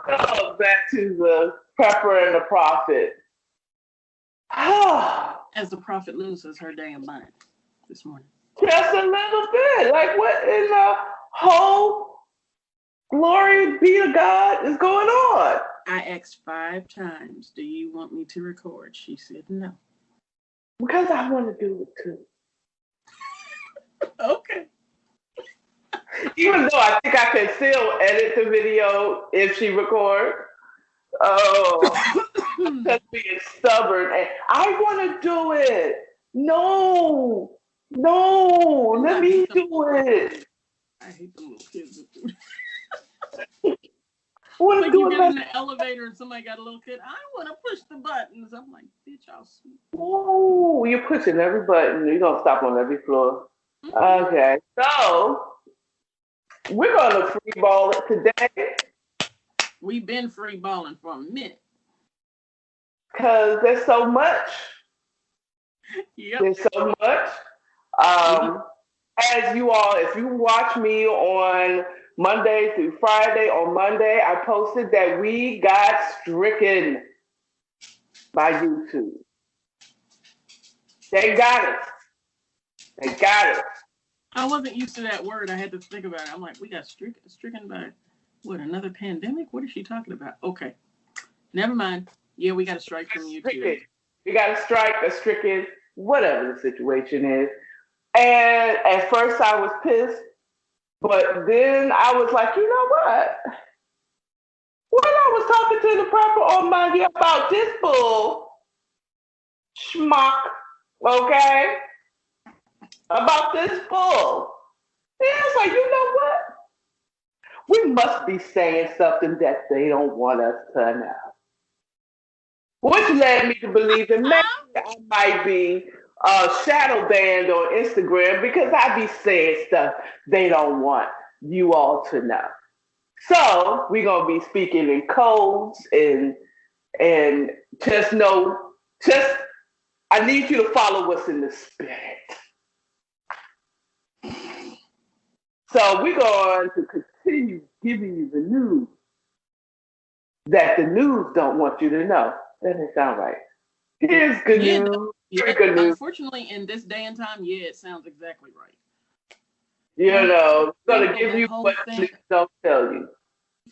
So back to the prepper and the prophet. As the prophet loses her damn mind this morning. Just a little bit. Like what in the whole glory be to God is going on? I asked 5 times, do you want me to record? She said no. Because I want to do it too. Okay. Even though I think I can still edit the video if she records. Oh, just being stubborn. And I want to do it. No, let me do it. I hate the little kids that do Want to like do you it get like in the elevator and somebody got a little kid. I want to push the buttons. I'm like, bitch, I'll sweep. oh, you're pushing every button. You're gonna stop on every floor. Okay, so we're gonna free ball it today We've been free balling for a minute. because there's so much. Yep. There's so much. As you all, if you watch me on Monday through Friday, on Monday, I posted that we got stricken by YouTube. They got us. They got us. I wasn't used to that word. I had to think about it. I'm like, we got stricken by what? Another pandemic? What is she talking about? Okay, never mind. Yeah, we got a strike from YouTube. Stricken. We got a strike, a stricken, whatever the situation is. And at first I was pissed, but then I was like, you know what? When I was talking to the proper on Monday about this bull schmuck, okay? About this bull. And I was like, you know what? We must be saying something that they don't want us to know. Which led me to believe that maybe I might be shadow banned on Instagram because I be saying stuff they don't want you all to know. So we're gonna be speaking in codes and just know, I need you to follow us in the spirit. So we're going to continue giving you the news that the news don't want you to know. That doesn't sound right. Here's good news. Here's good news. Unfortunately, in this day and time, it sounds exactly right. You know, it's going to give you what news don't tell you.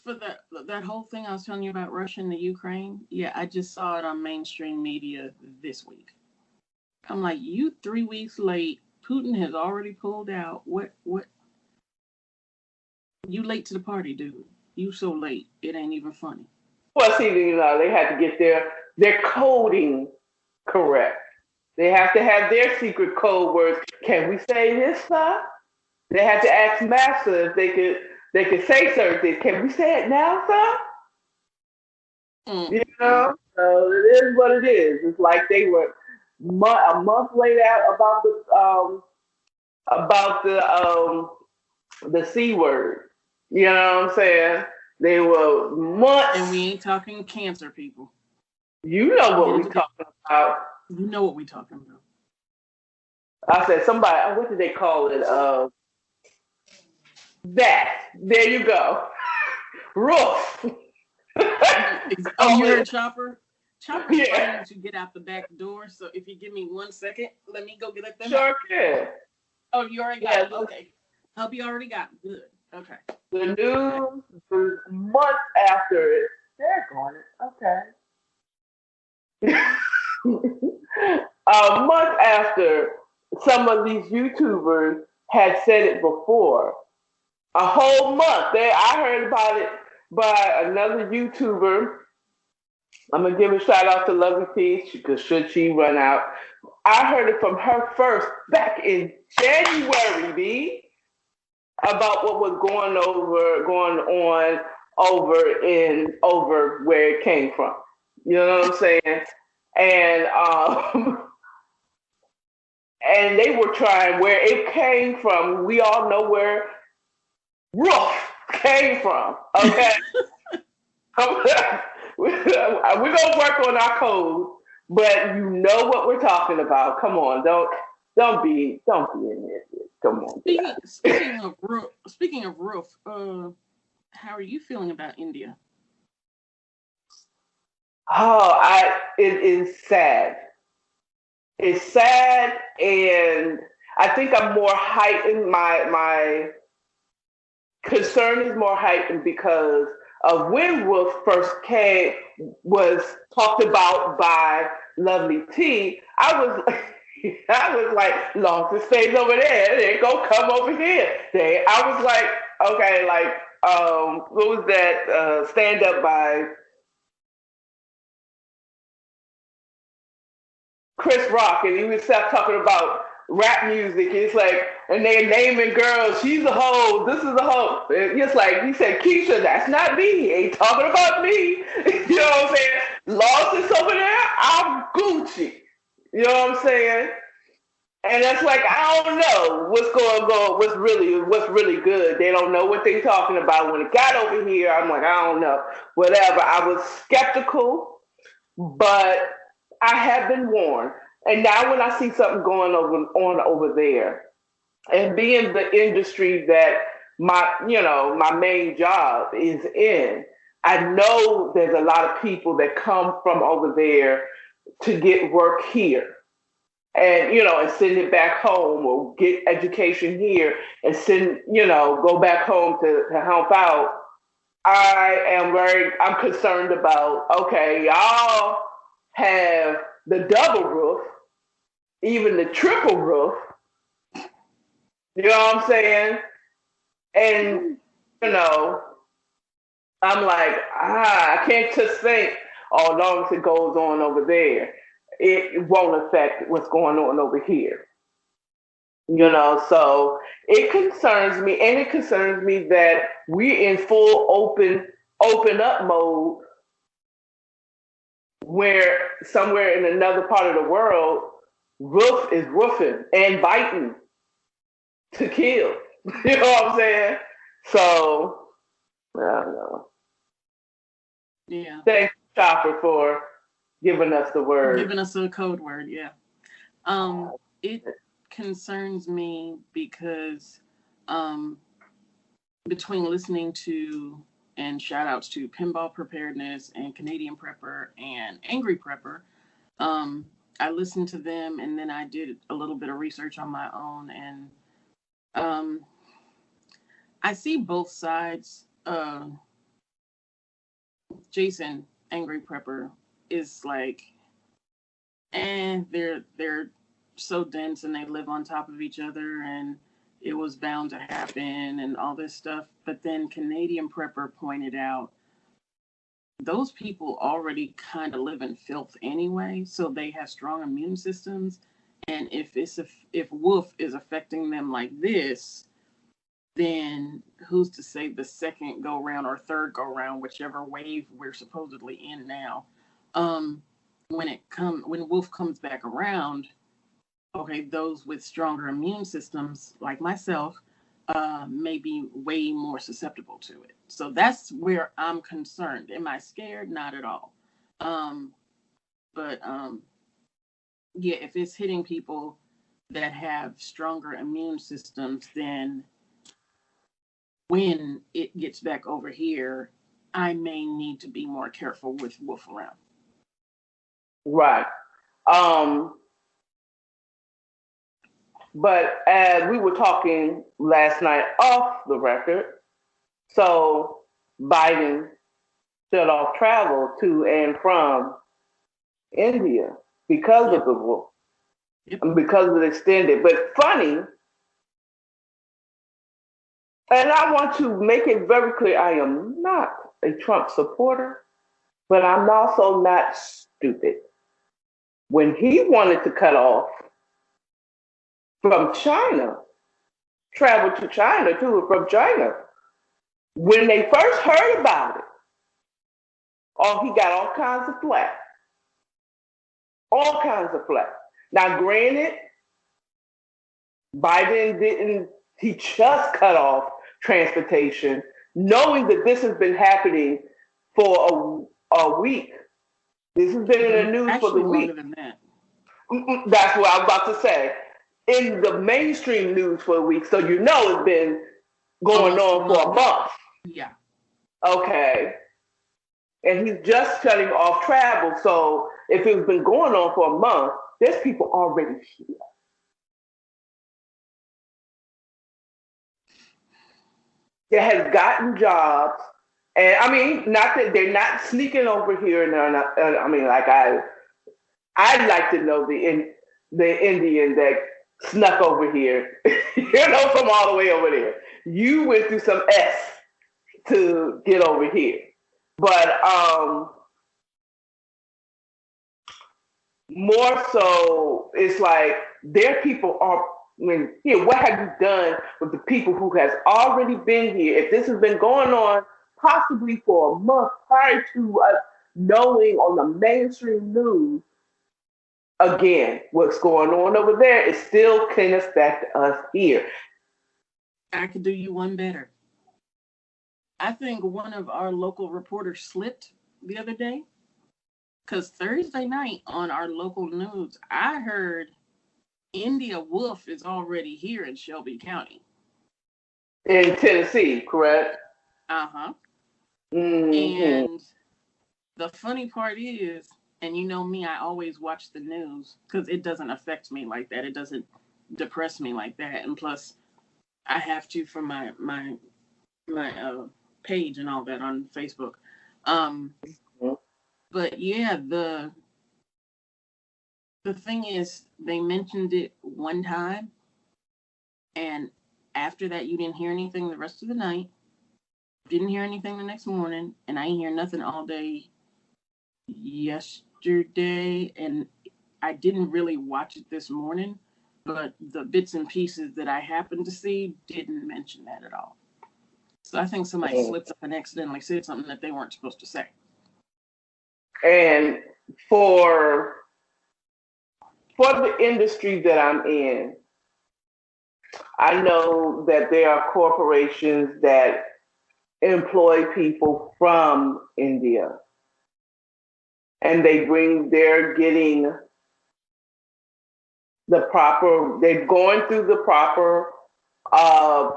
For that whole thing I was telling you about Russia and the Ukraine, I just saw it on mainstream media this week. I'm like, you 3 weeks late. Putin has already pulled out. What? You late to the party, dude. You so late. It ain't even funny. Well, see, they had to get their coding correct. They have to have their secret code words. Can we say this stuff? They had to ask Massa if they could say certain things. Can we say it now, sir? You know, so it is what it is. It's like they were a month laid out about the C word. You know what I'm saying? They were months. And we ain't talking cancer, people. You know what we're talking about. You know what we're talking about. I said somebody, what did they call it? That. There you go. Roof. Oh, you heard Chopper? Chopper's trying to get out the back door, so if you give me 1 second, let me go get them. Sure can. Oh, you already got it? Okay. Hope you already got it. Good. Okay. The news was months after it. They're going, okay. A month after some of these YouTubers had said it before. A whole month. I heard about it by another YouTuber. I'm going to give a shout out to Lovely Peace because should she run out. I heard it from her first back in January, B, about what was going on over where it came from. You know what I'm saying? And they were trying where it came from. We all know where roof came from. Okay. We're gonna work on our code, but you know what we're talking about. Come on, don't be in there. Come on. Speaking of roof, how are you feeling about India? It is sad. It's sad, and I think I'm more heightened. My concern is more heightened because of when Wolf first came, was talked about by Lovely T. I was I was like, Lost stays over there. They go come over here. I was like, okay, like what was that stand up by Chris Rock, and he was talking about rap music. It's like, and they're naming girls. She's a hoe. This is a hoe. It's like he said, Keisha, that's not me. He ain't talking about me. You know what I'm saying? Lost is over there. I'm Gucci. You know what I'm saying? And that's like, I don't know what's going on, what's really good. They don't know what they're talking about. When it got over here, I'm like, I don't know. Whatever. I was skeptical, but I have been warned. And now when I see something on over there, and being the industry that my main job is in, I know there's a lot of people that come from over there to get work here. And and send it back home, or get education here and go back home to help out. I'm concerned about, okay, y'all have the double roof, even the triple roof. You know what I'm saying? And, I'm like, I can't just think, oh, as long as it goes on over there, it won't affect what's going on over here. So it concerns me, and it concerns me that we're in full open up mode, where somewhere in another part of the world, roof is roofing and biting to kill. You know what I'm saying? So I don't know. Yeah. Thanks, Chopper, for giving us the word. Giving us a code word, yeah. It concerns me because between listening to, and shout outs to Pinball Preparedness and Canadian Prepper and Angry Prepper, I listened to them, and then I did a little bit of research on my own, and I see both sides. Jason, Angry Prepper, is like, they're so dense and they live on top of each other, and it was bound to happen and all this stuff. But then Canadian Prepper pointed out those people already kind of live in filth anyway, so they have strong immune systems. And if wolf is affecting them like this, then who's to say the second go round or third go round, whichever wave we're supposedly in now, when wolf comes back around, okay, those with stronger immune systems like myself may be way more susceptible to it. So that's where I'm concerned. Am I scared? Not at all. But yeah, if it's hitting people that have stronger immune systems, then when it gets back over here, I may need to be more careful with wolf around. Right. But as we were talking last night off the record, so Biden shut off travel to and from India because of the war, and because of the extended. But funny, and I want to make it very clear, I am not a Trump supporter, but I'm also not stupid. When he wanted to cut off from China, travel to China too, from China, when they first heard about it, oh, he got all kinds of flack. All kinds of flack. Now, granted, Biden didn't, he just cut off transportation, knowing that this has been happening for a week. This has been in the news actually for the week. Longer than that. That's what I'm about to say. In the mainstream news for a week, so it's been going on for a month. Yeah. Okay. and he's just shutting off travel. So if it's been going on for a month, there's people already here that has gotten jobs. And I mean, not that they're not sneaking over here, and I mean, like I'd like to know the Indian that snuck over here, from all the way over there. You went through some S to get over here, but more so, it's like their people are. I mean, here, what have you done with the people who has already been here? If this has been going on possibly for a month prior to us knowing on the mainstream news, again, what's going on over there is still connects back to us here. I could do you one better. I think one of our local reporters slipped the other day because Thursday night on our local news, I heard India wolf is already here in Shelby County. In Tennessee, correct? Uh-huh. Mm-hmm. And the funny part is, and you know me, I always watch the news because it doesn't affect me like that. It doesn't depress me like that. And plus, I have to for my page and all that on Facebook. But yeah, the thing is, they mentioned it one time, and after that, you didn't hear anything the rest of the night. Didn't hear anything the next morning, and I didn't hear nothing all day yesterday, and I didn't really watch it this morning, but the bits and pieces that I happened to see didn't mention that at all. So I think somebody slipped up and accidentally said something that they weren't supposed to say. And for the industry that I'm in, I know that there are corporations that employ people from India, and they're getting they're going through the proper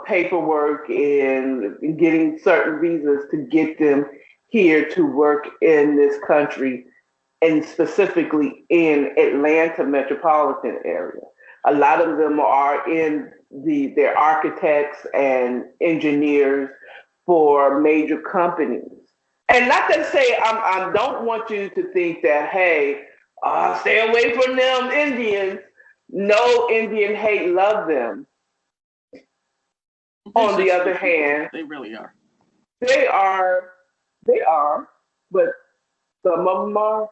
paperwork and getting certain visas to get them here to work in this country, and specifically in Atlanta metropolitan area. A lot of them are they're architects and engineers for major companies. And not to say I don't want you to think that, hey, stay away from them Indians. No Indian hate, love them. On the other hand, they really are. They are, but some of them are.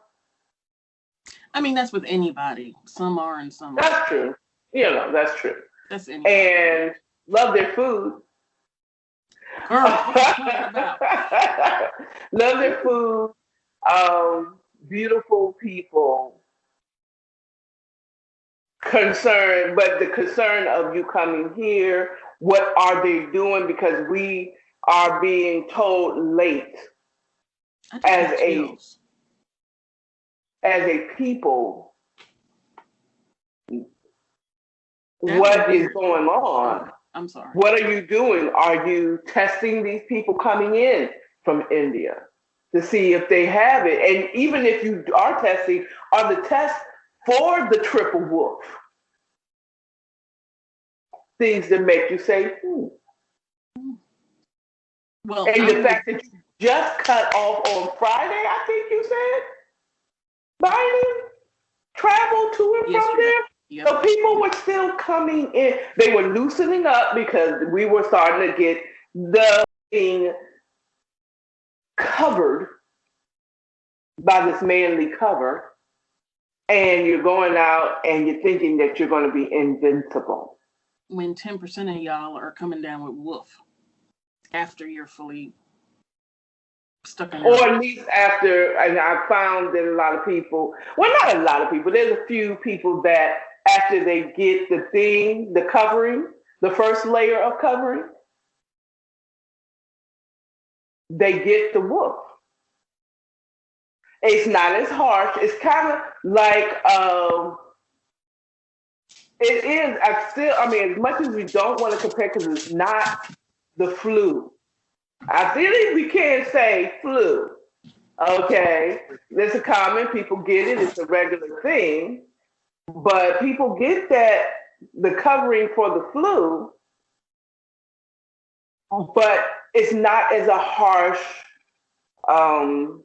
I mean, that's with anybody. Some are and some That's aren't. true. That's true. That's anybody. And love their food. Girl, what are you talking about? Love their food. Beautiful people. But the concern of you coming here, what are they doing? Because we are being told late as a people what is going on. I'm sorry. What are you doing? Are you testing these people coming in from India to see if they have it? And even if you are testing, are the tests for the triple wolf things that make you say, Well, and the fact that you just cut off on Friday, I think you said, Biden travel to and from there. Yep. So people were still coming in. They were loosening up because we were starting to get the thing covered by this manly cover. And you're going out and you're thinking that you're going to be invincible. When 10% of y'all are coming down with wolf after you're fully stuck in. Or at least after, and I found that a lot of people, well, not a lot of people, there's a few people that after they get the covering, the first layer of covering, they get the wolf. It's not as harsh. It's kind of like, it is, as much as we don't want to compare, because it's not the flu. I feel like we can't say flu, Okay, it's a common. People get it. It's a regular thing. But people get that the covering for the flu, but it's not as a harsh um,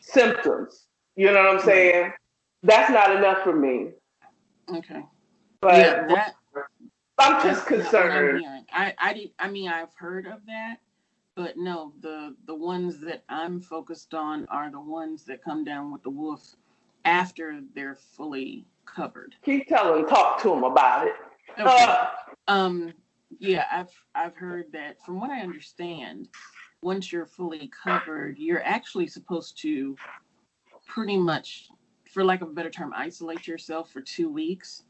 symptoms. You know what I'm Right. saying? That's not enough for me. Okay. Yeah, But I'm just that's not what I'm concerned. hearing. I mean, I've heard of that, but no, the ones that I'm focused on are the ones that come down with the wolf after they're fully covered. Keep telling, talk to them about it. Okay. Um, yeah, I've heard that from what I understand, once you're fully covered, you're actually supposed to pretty much, for lack of a better term, isolate yourself for 2 weeks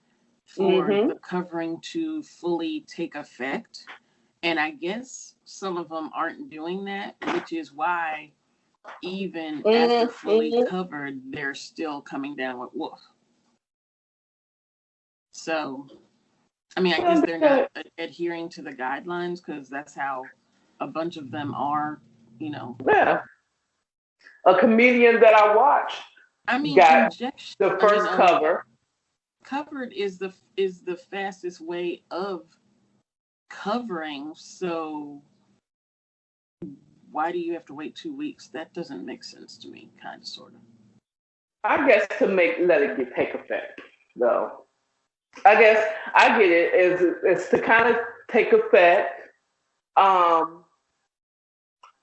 for Mm-hmm. the covering to fully take effect. And I guess some of them aren't doing that, which is why even after fully Mm-hmm. covered, they're still coming down with wolf. So, I mean, I guess they're not adhering to the guidelines because that's how a bunch of them are, you know. Yeah. A comedian that I watched I mean, got injection. the I mean, first cover. covered is the fastest way of covering. So why do you have to wait 2 weeks? That doesn't make sense to me. Kind of, sort of. I guess to let it get take effect, though. I guess I get it. It's to kind of take effect. Um,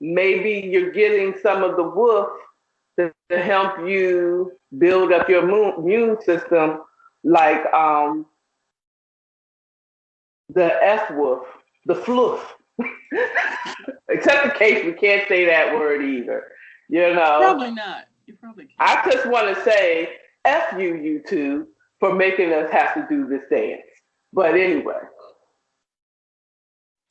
Maybe you're getting some of the wolf to help you build up your immune system, like the F wolf, the fluff. Except in case we can't say that word either. You know, Probably not. You probably can't. I just want to say F you, YouTube, for making us have to do this dance. But anyway,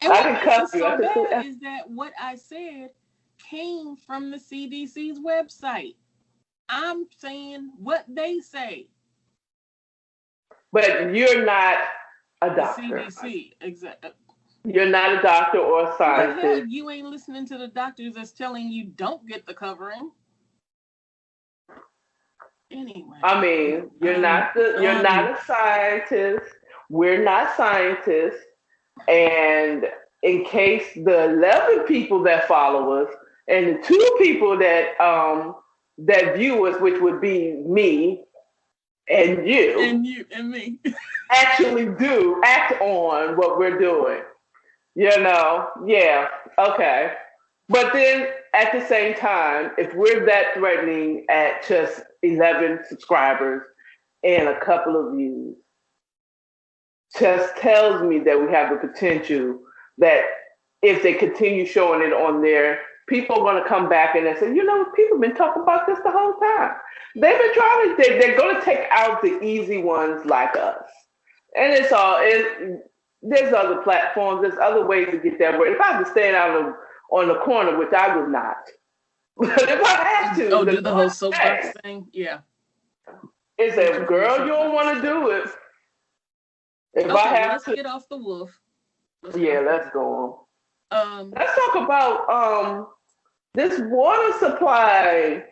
And I what can makes cuss it you. I so can say bad F. is that what I said came from the CDC's website. I'm saying what they say. But you're not a The doctor. CDC, exactly. You're not a doctor or a The hell, scientist. you ain't listening to the doctors that's telling you don't get the covering. Anyway, I mean, you're not a scientist. We're not scientists. And in case the 11 people that follow us and the 2 people that view us, which would be me and you, and you and me. actually do act on what we're doing. Yeah, okay. But then at the same time, if we're that threatening at just 11 subscribers and a couple of views, just tells me that we have the potential that if they continue showing it on there, people are going to come back and they say, people have been talking about this the whole time. They've been trying to, they're going to take out the easy ones like us. And there's other platforms, there's other ways to get that word. If I have to stand out on the corner, which I would not, but if I had to, Oh, do the whole soapbox thing? Yeah. it's a girl, you don't want to do it. If I Okay, well, have let's to, get off the wolf. let's go on. Um, Let's talk about this water supply.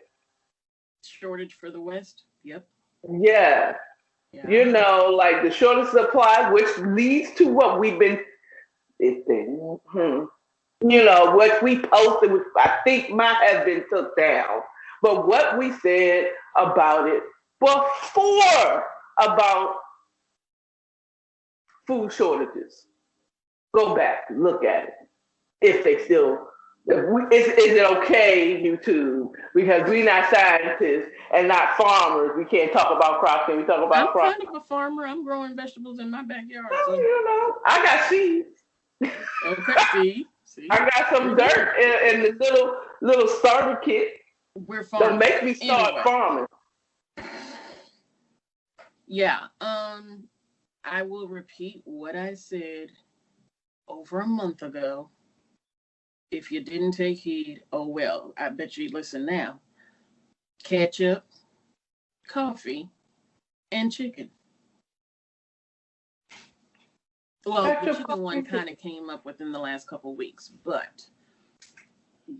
shortage for the West. Yep. Yeah, Yeah. like the shortage supply, which leads to what we've been. It's been, what we posted, which I think might have been took down, but what we said about it before about food shortages. Go back, look at it. If they still, is it okay, YouTube? Because we're not scientists and not farmers. We can't talk about crops. Can we talk I'm about crops? kind of a farmer. I'm growing vegetables in my backyard. Well, So I got seeds. okay, see, I got some dirt in the little starter kit. We're Don't farmers. make me start Anyway, farming. yeah. I will repeat what I said over a month ago. If you didn't take heed, oh well. I bet you listen now. Ketchup, coffee, and chicken. Well, the chicken one kind of came up within the last couple weeks, but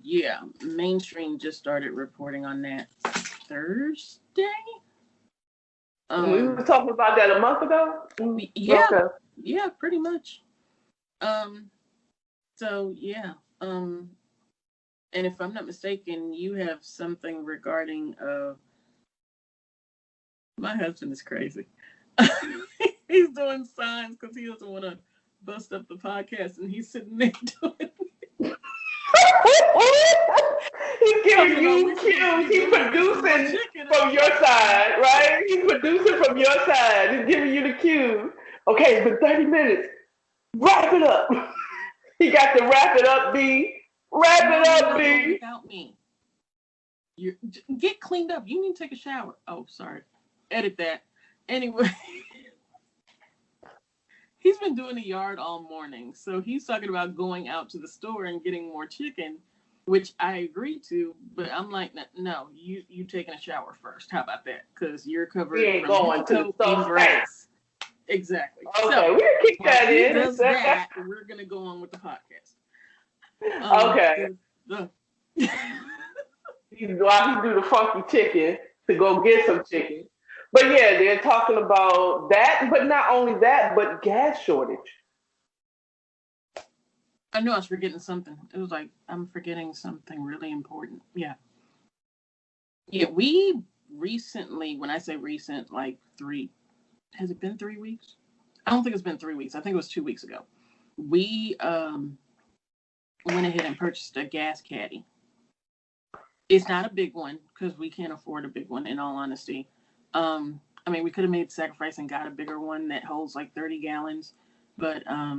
Yeah, mainstream just started reporting on that Thursday. We were talking about that a month ago. Yeah, Okay. yeah, pretty much. So yeah, and if I'm not mistaken, you have something regarding my husband is crazy. He's doing signs because he doesn't want to bust up the podcast, and he's sitting there doing. He's giving you cues. He's producing from your side, right? He's producing from your side. He's giving you the cues. Okay, it's been 30 minutes. Wrap it up. He got to wrap it up, B. Wrap it up, B. Without me. You get cleaned up. You need to take a shower. Oh, sorry. Edit that. Anyway. He's been doing the yard all morning. So he's talking about going out to the store and getting more chicken, which I agree to. But I'm like, no, you taking a shower first. How about that? Because you're covered from going to the store grass. Exactly. Okay, so, we'll kick that in. Does that, we're going to go on with the podcast. Okay. While he do the funky chicken to go get some chicken. But yeah, they're talking about that, but not only that, but gas shortage. I knew I was forgetting something. It was like, I'm forgetting something really important. Yeah. Yeah, we recently, when I say recent, like has it been 3 weeks? I don't think it's been 3 weeks. I think it was 2 weeks ago. We went ahead and purchased a gas caddy. It's not a big one because we can't afford a big one, in all honesty. I mean, we could have made the sacrifice and got a bigger one that holds like 30 gallons, but I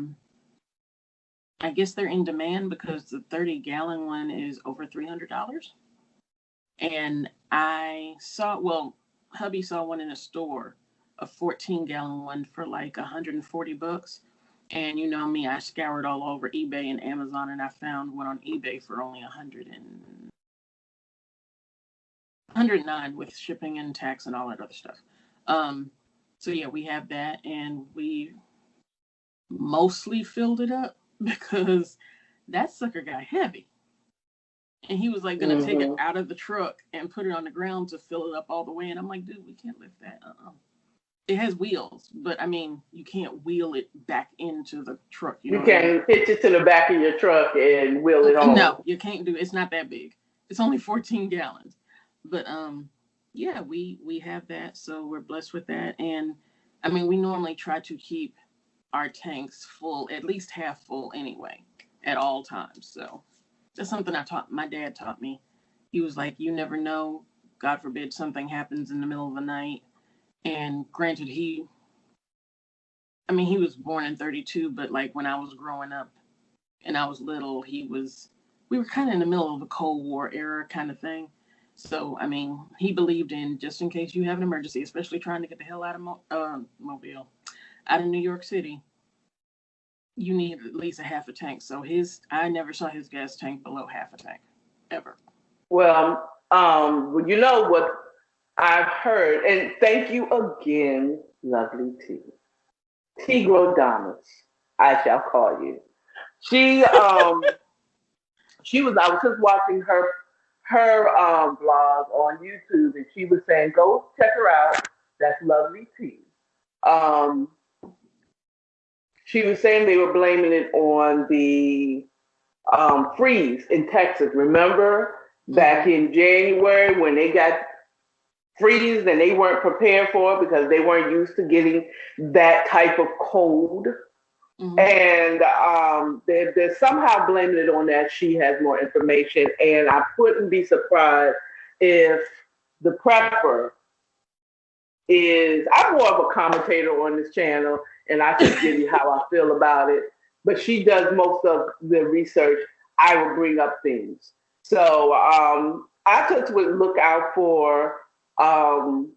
guess they're in demand because the 30-gallon one is over $300. And hubby saw one in a store, a 14-gallon one for like $140. And you know me, I scoured all over eBay and Amazon, and I found one on eBay for only $109 with shipping and tax and all that other stuff. So yeah, we have that, and we mostly filled it up because that sucker got heavy. And he was like going to take it out of the truck and put it on the ground to fill it up all the way. And I'm like, dude, we can't lift that. It has wheels, but I mean, you can't wheel it back into the truck. You can't hitch it to the back of your truck and wheel it home. No, you can't do it. It's not that big. It's only 14 gallons. But yeah, we have that, so we're blessed with that. And I mean, we normally try to keep our tanks full, at least half full anyway, at all times. So that's something my dad taught me. He was like, you never know, God forbid something happens in the middle of the night. And granted, he was born in 1932, but like when I was growing up and I was little, we were kind of in the middle of a Cold War era kind of thing. So, I mean, he believed in just in case you have an emergency, especially trying to get the hell out of Mobile, out of New York City, you need at least a half a tank. So I never saw his gas tank below half a tank, ever. Well, you know what I've heard, and thank you again, lovely T. Tigrodamus, I shall call you. I was just watching her blog on YouTube, and she was saying, go check her out. That's lovely T. She was saying they were blaming it on the freeze in Texas. Remember back in January when they got freeze and they weren't prepared for it because they weren't used to getting that type of cold. And they're somehow blaming it on that. She has more information, and I wouldn't be surprised if the prepper I'm more of a commentator on this channel, and I can give you how I feel about it. But she does most of the research. I will bring up things. So I just would look out for the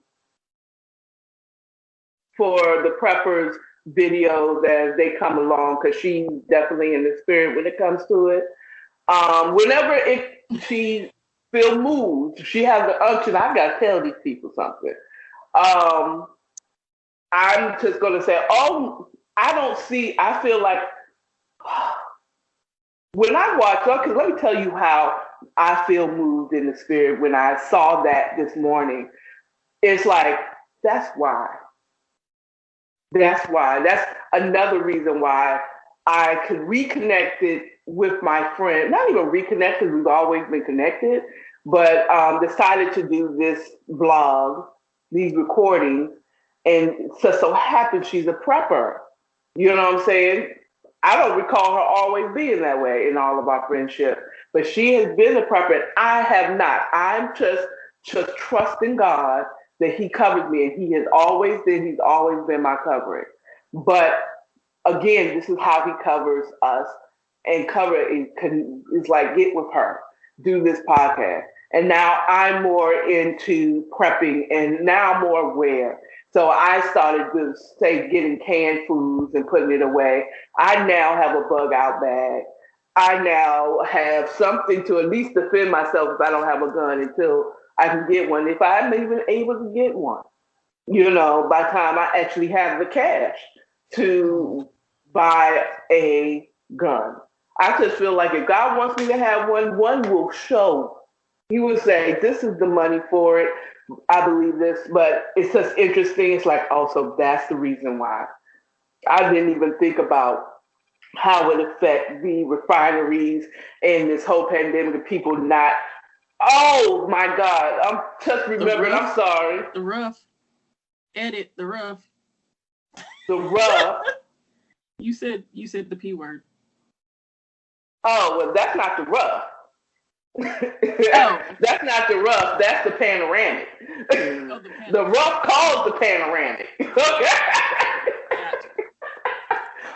preppers videos as they come along, because she's definitely in the spirit when it comes to it. Whenever she feel moved, she has the unction. I gotta tell these people something. I'm just gonna say, I feel like when I watch, because let me tell you how I feel moved in the spirit when I saw that this morning. It's like, that's why. That's why. That's another reason why I could reconnect it with my friend. Not even reconnect because we've always been connected, but decided to do this vlog, these recordings, and so happens she's a prepper. You know what I'm saying? I don't recall her always being that way in all of our friendship, but she has been a prepper, and I have not. I'm just trusting God that He covers me, and He has always been. He's always been my covering. But again, this is how He covers us, and cover is like get with her, do this podcast, and now I'm more into prepping, and now I'm more aware. So I started to say getting canned foods and putting it away. I now have a bug out bag. I now have something to at least defend myself if I don't have a gun until I can get one. If I'm even able to get one, by the time I actually have the cash to buy a gun. I just feel like if God wants me to have one will show. He will say, this is the money for it. I believe this, but it's just interesting. It's like, also, that's the reason why. I didn't even think about how it affect the refineries and this whole pandemic of people not. Oh my God! I'm just remembering. I'm sorry. The rough. Edit the rough. The rough. You said the P word. Oh well, that's not the rough. Oh. That's not the rough. That's the panoramic. Oh, the rough calls the panoramic.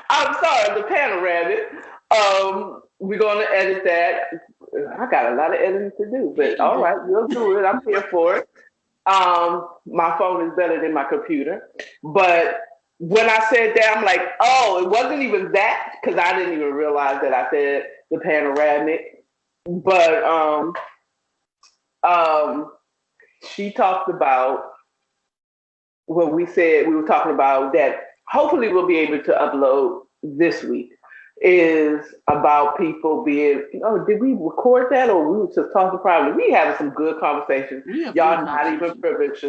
I'm sorry, the panoramic. We're gonna edit that. I got a lot of editing to do, but all right, we'll do it. I'm here for it. My phone is better than my computer. But when I said that, I'm like, oh, it wasn't even that, because I didn't even realize that I said the panoramic. But she talked about what we said. We were talking about that. Hopefully, we'll be able to upload this week. Is about people being. Oh, did we record that, or we were just talking privately? We having some good conversations. Y'all not even privileged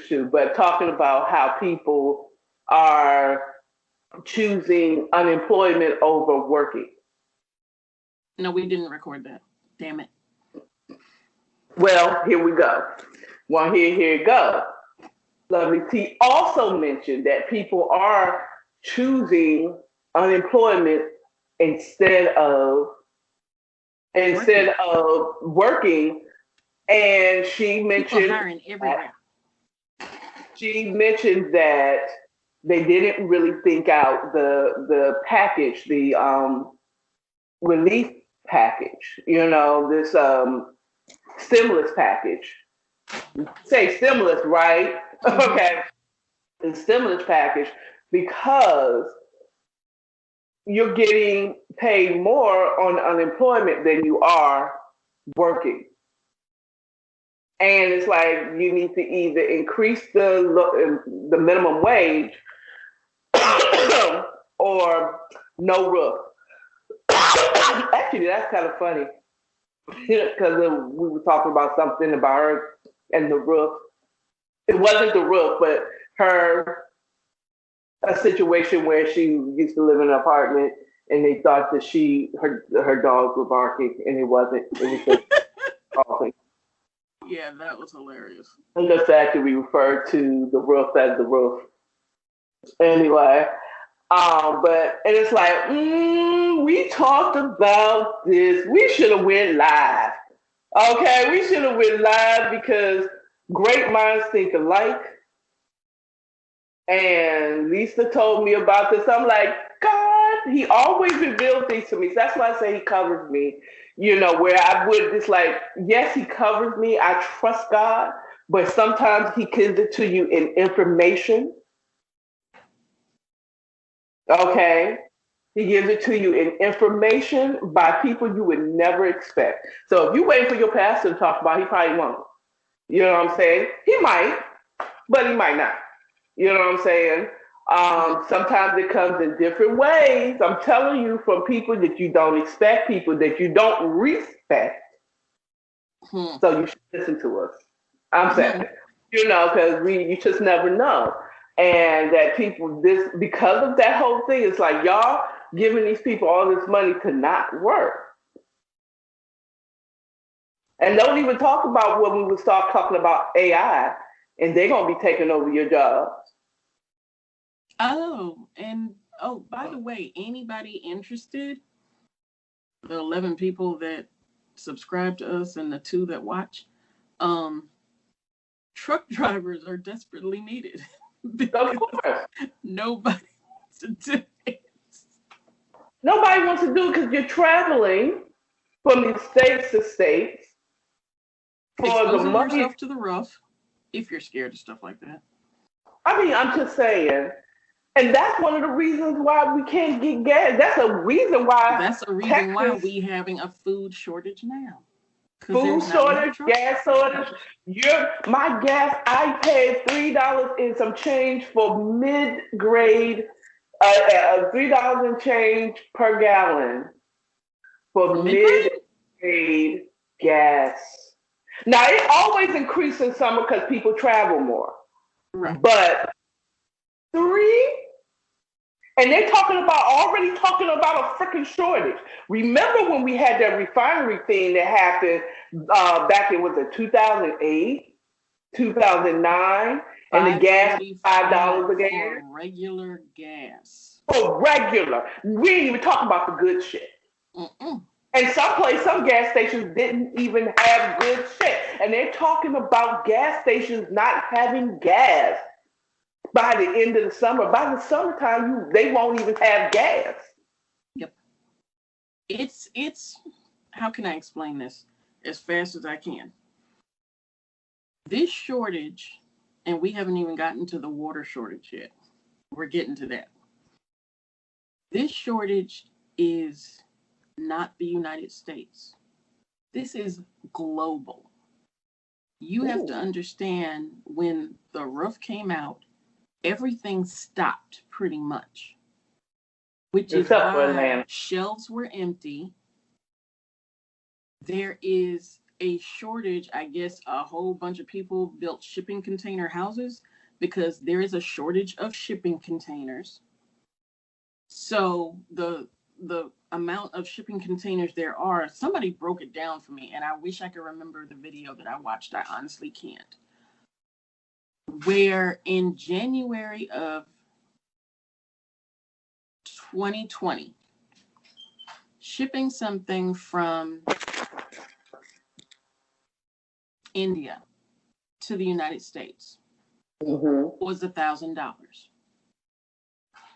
to, but talking about how people are choosing unemployment over working. No, we didn't record that. Damn it. Well, here we go. Well, here it goes. Lovely T also mentioned that people are choosing unemployment instead of working. And she mentioned hiring everywhere. She mentioned that they didn't really think out the package, the relief package, this stimulus package. Say stimulus, right? Okay. The stimulus package, because you're getting paid more on unemployment than you are working. And it's like you need to either increase the minimum wage or no roof. Actually, that's kind of funny because we were talking about something about her and the roof. It wasn't the roof, but a situation where she used to live in an apartment and they thought that her dogs were barking, and it wasn't. It was just barking. Yeah, that was hilarious. And the fact that we referred to the roof as the roof. Anyway, and it's like, we talked about this. We should have went live. Okay, we should have went live because great minds think alike. And Lisa told me about this. I'm like, God, He always reveals things to me. So that's why I say He covers me. Where I would just like, yes, He covers me. I trust God, but sometimes He gives it to you in information. Okay. He gives it to you in information by people you would never expect. So if you wait for your pastor to talk about it, he probably won't. You know what I'm saying? He might, but he might not. You know what I'm saying? Sometimes it comes in different ways. I'm telling you, from people that you don't expect, people that you don't respect. Hmm. So you should listen to us. I'm Hmm. saying, because you just never know. And that people, this, because of that whole thing, it's like y'all giving these people all this money to not work. And don't even talk about when we would start talking about AI and they're going to be taking over your job. Oh, and by the way, anybody interested? The 11 people that subscribe to us and the 2 that watch, um, truck drivers are desperately needed Of because course. nobody wants to do it. Nobody wants to do it because you're traveling from these states to states for the Exposing money. yourself to the rough if you're scared of stuff like that. I mean, I'm just saying. And that's one of the reasons why we can't get gas. That's a reason why That's a reason why Texas we having a food shortage now. Because food there's not enough shortage, truck gas shortage. drivers. My gas. I paid $3 and some change for mid grade. $3 and change per gallon For for mid grade? mid grade gas. Now it always increases in summer because people travel more, Right. but three. And they're already talking about a freaking shortage. Remember when we had that refinery thing that happened back in, was it 2008, 2009, and the gas was $5 a for gallon? regular gas. For regular. We didn't even talk about the good shit. Mm-mm. And some gas stations didn't even have good shit. And they're talking about gas stations not having gas by the end of the summer. By the summertime, they won't even have gas. Yep. It's how can I explain this as fast as I can? This shortage, and we haven't even gotten to the water shortage yet. We're getting to that. This shortage is not the United States. This is global. You have to Ooh. understand when the roof came out, everything stopped pretty much, which is Except for why Atlanta. shelves were empty. There is a shortage. I guess a whole bunch of people built shipping container houses because there is a shortage of shipping containers. So the amount of shipping containers there are, somebody broke it down for me, and I wish I could remember the video that I watched. I honestly can't. Where in January of 2020, shipping something from India to the United States Mm-hmm. was $1,000.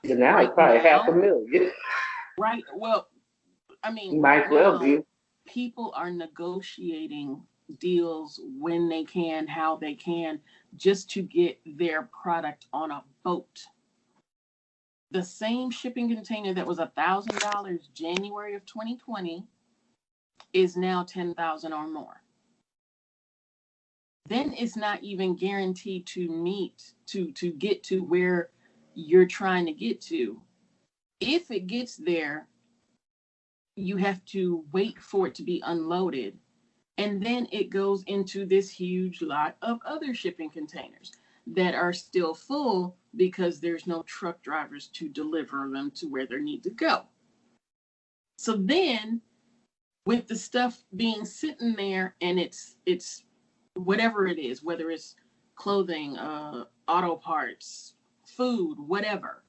And now it's Right probably half a now, million. right? Well, I mean, right Might well now, be. people are negotiating deals when they can, how they can, just to get their product on a boat. The same shipping container that was $1,000 January of 2020 is now 10,000 or more. Then it's not even guaranteed to meet to get to where you're trying to get to. If it gets there, you have to wait for it to be unloaded, and then it goes into this huge lot of other shipping containers that are still full because there's no truck drivers to deliver them to where they need to go. So then with the stuff being sitting there, and it's whatever it is, whether it's clothing, auto parts, food, whatever,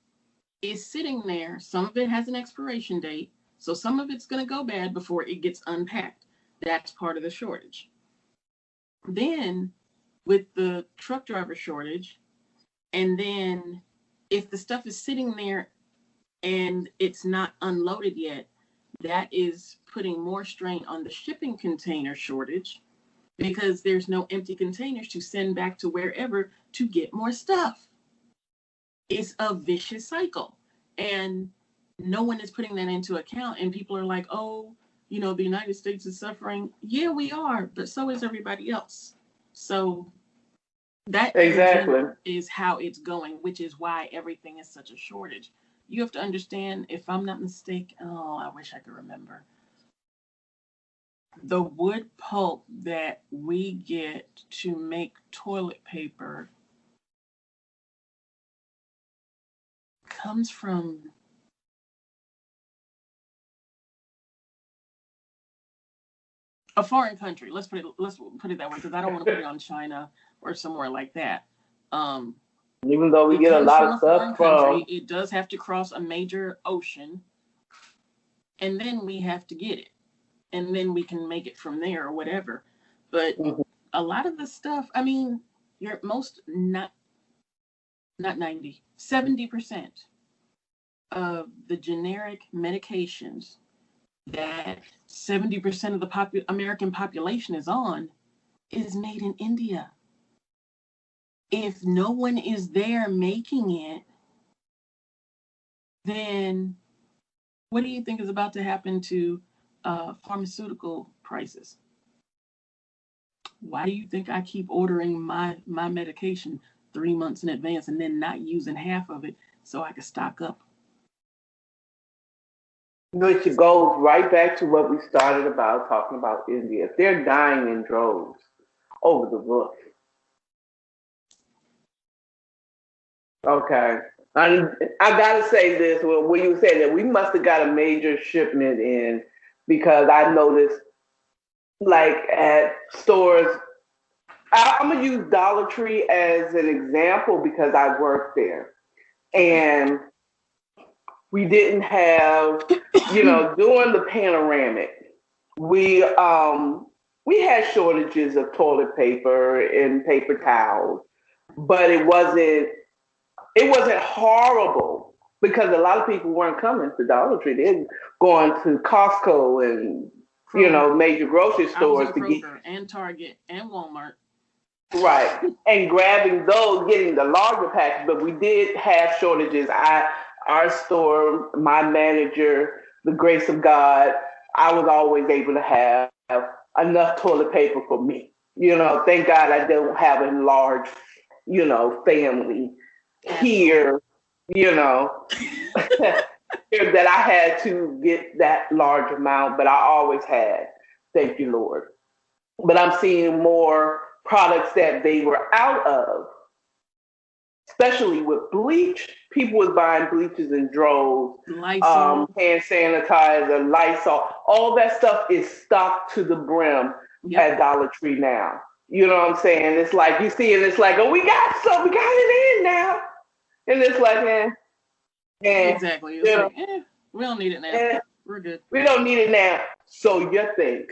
is sitting there. Some of it has an expiration date, so some of it's going to go bad before it gets unpacked. That's part of the shortage. Then with the truck driver shortage, and then if the stuff is sitting there and it's not unloaded yet, that is putting more strain on the shipping container shortage because there's no empty containers to send back to wherever to get more stuff. It's a vicious cycle. And no one is putting that into account. And people are like, oh, the United States is suffering. Yeah, we are, but so is everybody else. So That in Exactly. general is how it's going, which is why everything is such a shortage. You have to understand, if I'm not mistaken, oh, I wish I could remember. The wood pulp that we get to make toilet paper comes from a foreign country. Let's put it that way, because I don't want to put it on China or somewhere like that. Um, Even though we it get a comes lot from of a stuff foreign country. from, It does have to cross a major ocean, and then we have to get it, and then we can make it from there or whatever. But Mhm. a lot of the stuff, I mean, your most not 90, 70% of the generic medications that 70% of the American population is on is made in India. If no one is there making it, then what do you think is about to happen to pharmaceutical prices? Why do you think I keep ordering my medication 3 months in advance and then not using half of it so I can stock up? which goes right back to what we started about talking about India. They're dying in droves over the roof. Okay. I, I gotta say this when you said that we must have got a major shipment in because I noticed like at stores. I'm gonna use Dollar Tree as an example because I worked there, Okay. and we didn't have, during the panoramic, we um we had shortages of toilet paper and paper towels, but it wasn't horrible because a lot of people weren't coming to Dollar Tree. They're going to Costco and Kroger. major grocery I was stores in to get Kroger and Target and Walmart. right and grabbing those, getting the larger packs. But we did have shortages. Our store, my manager, the grace of God, I was always able to have enough toilet paper for me. Thank God I don't have a large, family At all. here, you know, that I had to get that large amount, but I always had. Thank you, Lord. But I'm seeing more products that they were out of, especially with bleach. People was buying bleaches in droves, Lysol. hand sanitizer, Lysol. All that stuff is stocked to the brim Yep. at Dollar Tree now. You know what I'm saying? It's like you see it, it's like, oh, we got some, we got it in now. And it's like, Exactly. It's you know, like, we don't need it now. eh, We're good. we don't need it now. So you think.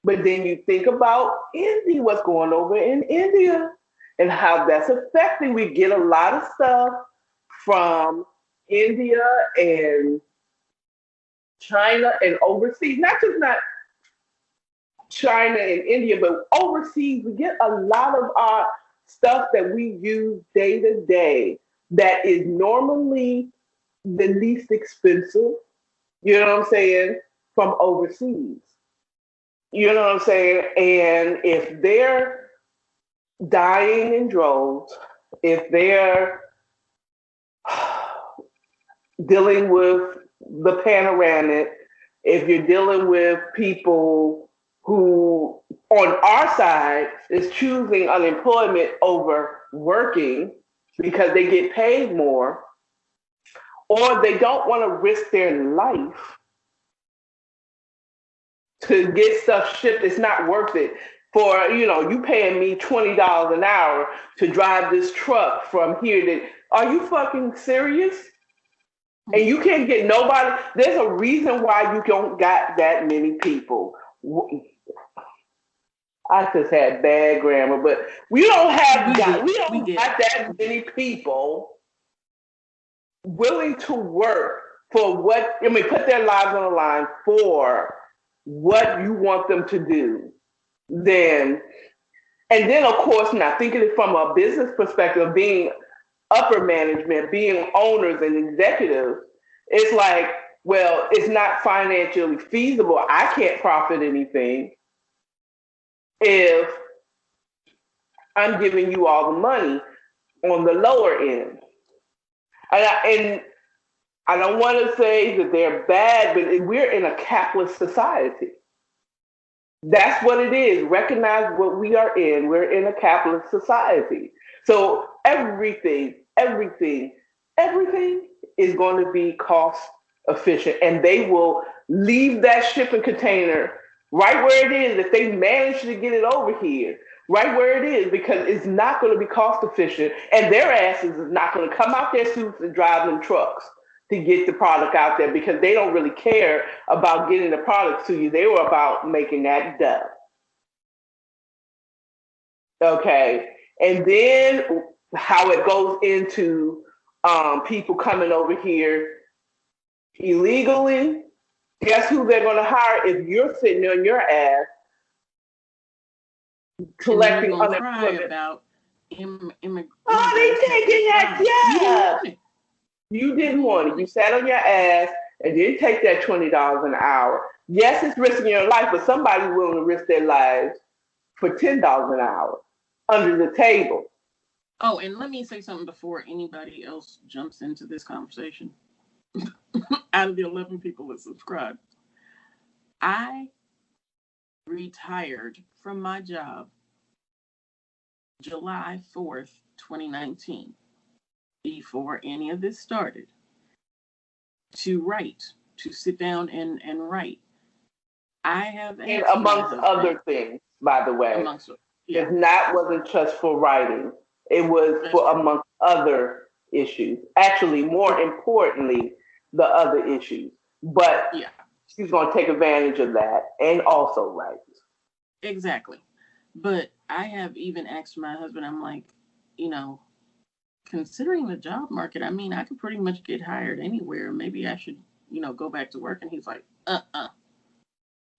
But then you think about India, what's going over in India and how that's affecting. We get a lot of stuff from India and China and overseas, not China and India, but overseas. We get a lot of our stuff that we use day to day that is normally the least expensive, you know what I'm saying, from overseas. You know what I'm saying? And if they're dying in droves, if they're dealing with the panoramic, if you're dealing with people who on our side is choosing unemployment over working because they get paid more, or they don't want to risk their life to get stuff shipped, it's not worth it. For you paying me $20 an hour to drive this truck from here to. Are you fucking serious? And you can't get nobody. There's a reason why you don't got that many people. I just had bad grammar, but we don't We have got get we it. We don't get it. got that many people willing to work for what put their lives on the line for what you want them to do. Then and then of course now thinking it from a business perspective, being upper management, being owners and executives, it's like, well, it's not financially feasible. I can't profit anything if I'm giving you all the money on the lower end. And I don't want to say that they're bad, but we're in a capitalist society. That's what it is. Recognize what we are in. We're in a capitalist society. So everything is going to be cost efficient. And they will leave that shipping container right where it is if they manage to get it over here, right where it is, because it's not going to be cost efficient. And their asses is not going to come out their suits and drive them trucks to get the product out there because they don't really care about getting the product to you. They were about making that dough. Okay. And then how it goes into people coming over here illegally. Guess who they're going to hire if you're sitting on your ass collecting unemployment? About oh, they taking that job. You didn't want it. You sat on your ass and didn't take that $20 an hour. Yes, it's risking your life, but somebody's willing to risk their lives for $10 an hour under the table. Oh, and let me say something before anybody else jumps into this conversation. Out of the 11 people that subscribed, I retired from my job July 4th, 2019. Before any of this started, to sit down and write. I have and amongst other things, by the way. It wasn't just for writing. It was for amongst other issues. Actually, more importantly, the other issues. But she's going to take advantage of that and also write. Exactly. But I have even asked my husband, I'm like, considering the job market, I mean, I could pretty much get hired anywhere. Maybe I should, go back to work. And he's like,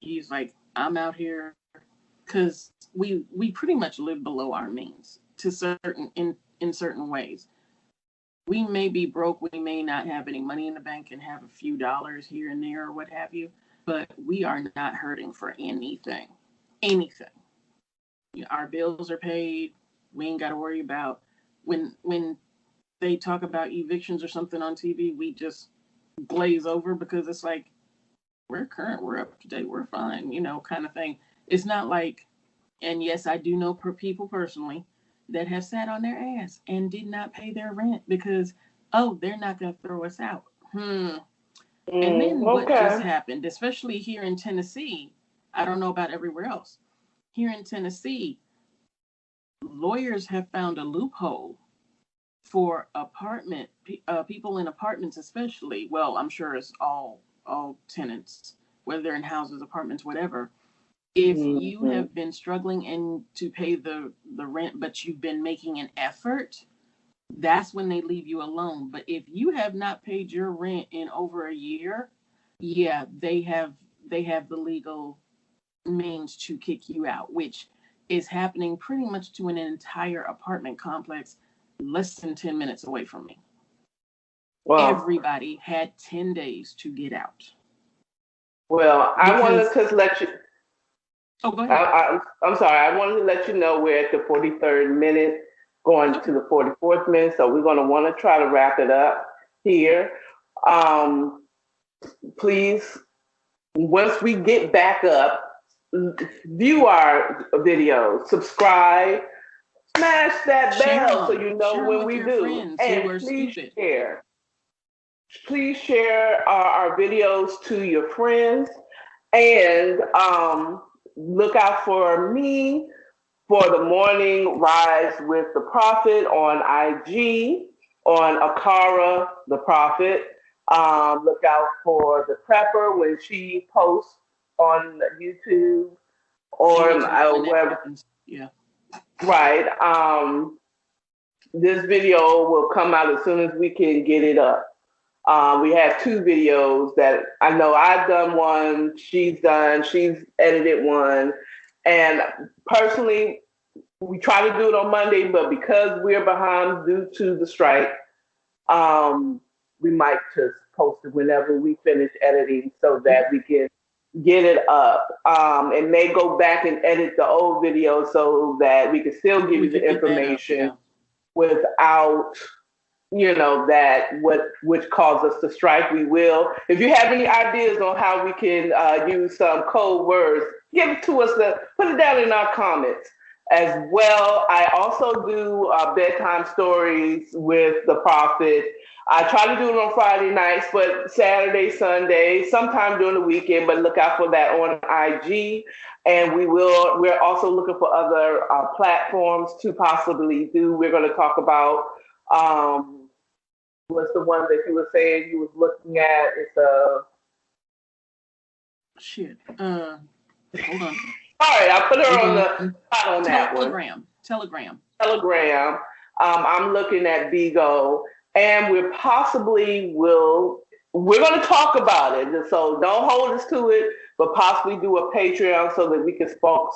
He's like, I'm out here because we pretty much live below our means in certain ways. We may be broke. We may not have any money in the bank and have a few dollars here and there or what have you. But we are not hurting for anything. Our bills are paid. We ain't got to worry about when they talk about evictions or something on TV, we just glaze over because it's like, we're current, we're up to date, we're fine, kind of thing. It's not like, and yes, I do know people personally that have sat on their ass and did not pay their rent because, they're not going to throw us out. And then what just happened, especially here in Tennessee, I don't know about everywhere else. Here in Tennessee, lawyers have found a loophole for people in apartments especially. Well, I'm sure it's all tenants, whether they're in houses, apartments, whatever. If you have been struggling and to pay the rent, but you've been making an effort, that's when they leave you alone. But if you have not paid your rent in over a year, they have the legal means to kick you out, which is happening pretty much to an entire apartment complex less than 10 minutes away from me. Wow. Everybody had 10 days to get out. Well, I wanted to let you... Oh, go ahead. I'm sorry. I wanted to let you know we're at the 43rd minute, going to the 44th minute, so we're going to want to try to wrap it up here. Please, once we get back up, view our videos, subscribe, smash that bell so you know when we do. And please share. Please share our videos to your friends. And look out for me for the Morning Rise with the Prophet on IG, on Akara the Prophet. Look out for the Prepper when she posts on YouTube or wherever. Yeah. Right. This video will come out as soon as we can get it up. We have 2 videos that I know I've done one, she's edited one. And personally, we try to do it on Monday, but because we're behind due to the strike, we might just post it whenever we finish editing so that we can get it up. And may go back and edit the old video so that we can still give you the information without, that which caused us to strike. We will. If you have any ideas on how we can use some code words, give it to us. Put it down in our comments as well. I also do bedtime stories with the prophet. I try to do it on Friday nights, but Saturday, Sunday, sometime during the weekend, but look out for that on IG. And we're also looking for other platforms to possibly do. We're going to talk about, what's the one that you were saying you was looking at? It's shit. Hold on. All right, I put her on the spot on that one. Telegram. I'm looking at Bigo, and we're going to talk about it. So don't hold us to it, but possibly do a Patreon so that we can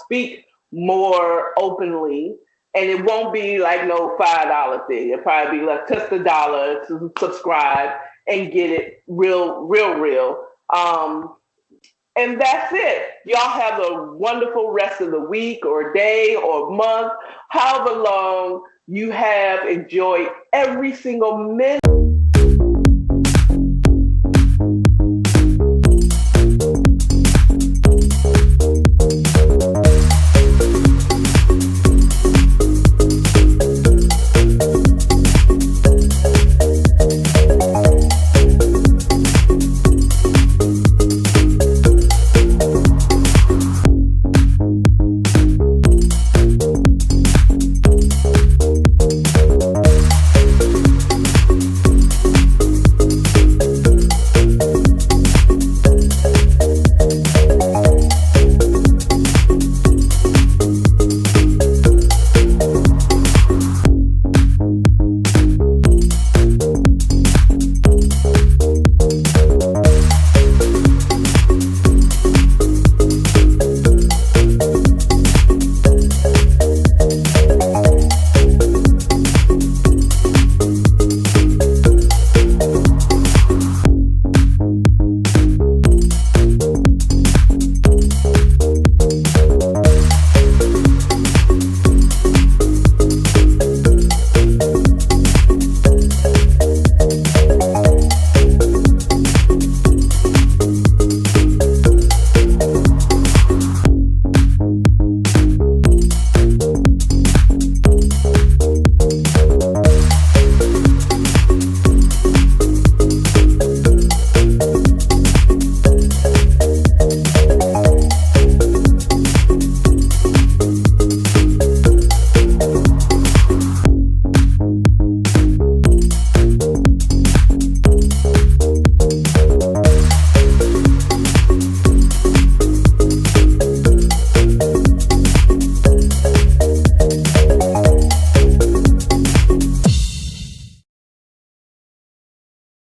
speak more openly. And it won't be like no $5 thing. It'll probably be like just $1 to subscribe and get it real. And that's it. Y'all have a wonderful rest of the week or day or month, however long you have. Enjoy every single minute